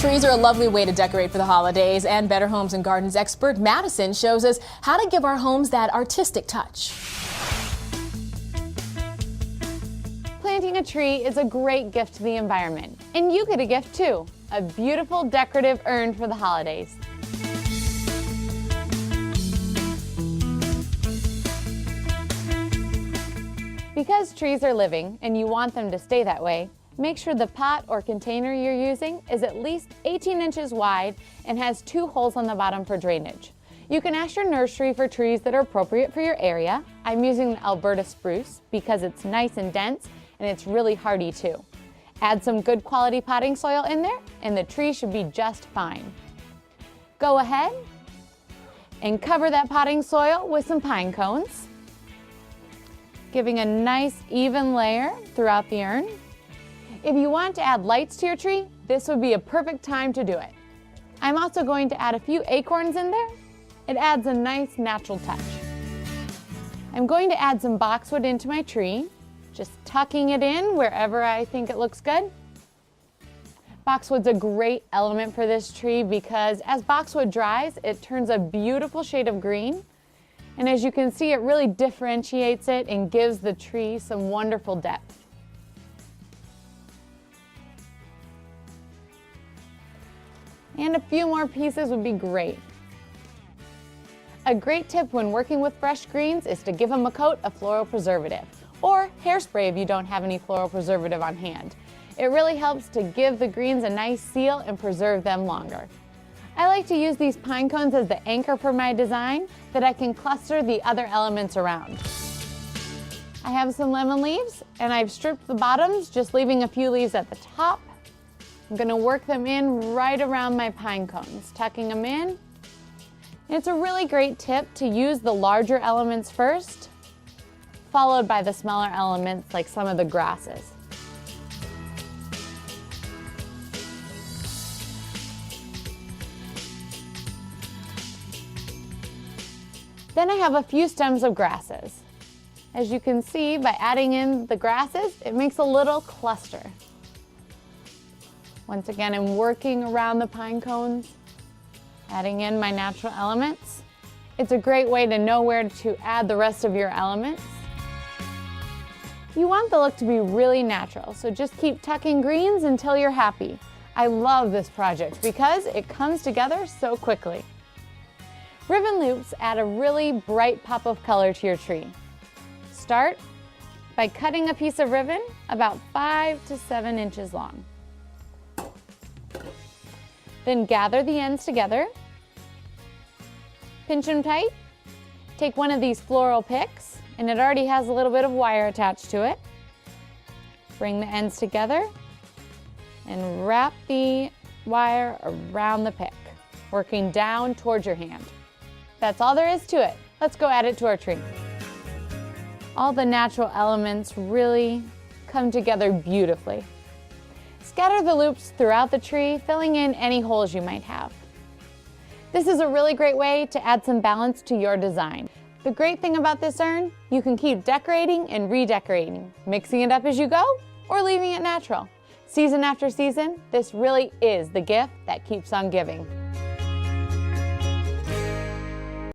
Trees are a lovely way to decorate for the holidays, and Better Homes and Gardens expert Madison shows us how to give our homes that artistic touch. Planting a tree is a great gift to the environment, and you get a gift too, a beautiful decorative urn for the holidays. Because trees are living and you want them to stay that way, make sure the pot or container you're using is at least 18 inches wide and has 2 holes on the bottom for drainage. You can ask your nursery for trees that are appropriate for your area. I'm using the Alberta spruce because it's nice and dense and it's really hardy too. Add some good quality potting soil in there and the tree should be just fine. Go ahead and cover that potting soil with some pine cones, giving a nice even layer throughout the urn. If you want to add lights to your tree, this would be a perfect time to do it. I'm also going to add a few acorns in there. It adds a nice natural touch. I'm going to add some boxwood into my tree, just tucking it in wherever I think it looks good. Boxwood's a great element for this tree because as boxwood dries, it turns a beautiful shade of green. And as you can see, it really differentiates it and gives the tree some wonderful depth. And a few more pieces would be great. A great tip when working with fresh greens is to give them a coat of floral preservative or hairspray if you don't have any floral preservative on hand. It really helps to give the greens a nice seal and preserve them longer. I like to use these pine cones as the anchor for my design that I can cluster the other elements around. I have some lemon leaves and I've stripped the bottoms, just leaving a few leaves at the top. I'm going to work them in right around my pine cones, tucking them in. It's a really great tip to use the larger elements first, followed by the smaller elements like some of the grasses. Then I have a few stems of grasses. As you can see, by adding in the grasses, it makes a little cluster. Once again, I'm working around the pine cones, adding in my natural elements. It's a great way to know where to add the rest of your elements. You want the look to be really natural, so just keep tucking greens until you're happy. I love this project because it comes together so quickly. Ribbon loops add a really bright pop of color to your tree. Start by cutting a piece of ribbon about 5 to 7 inches long. Then gather the ends together, pinch them tight, take one of these floral picks, and it already has a little bit of wire attached to it. Bring the ends together and wrap the wire around the pick, working down towards your hand. That's all there is to it. Let's go add it to our tree. All the natural elements really come together beautifully. Scatter the loops throughout the tree, filling in any holes you might have. This is a really great way to add some balance to your design. The great thing about this urn, you can keep decorating and redecorating, mixing it up as you go or leaving it natural. Season after season, this really is the gift that keeps on giving.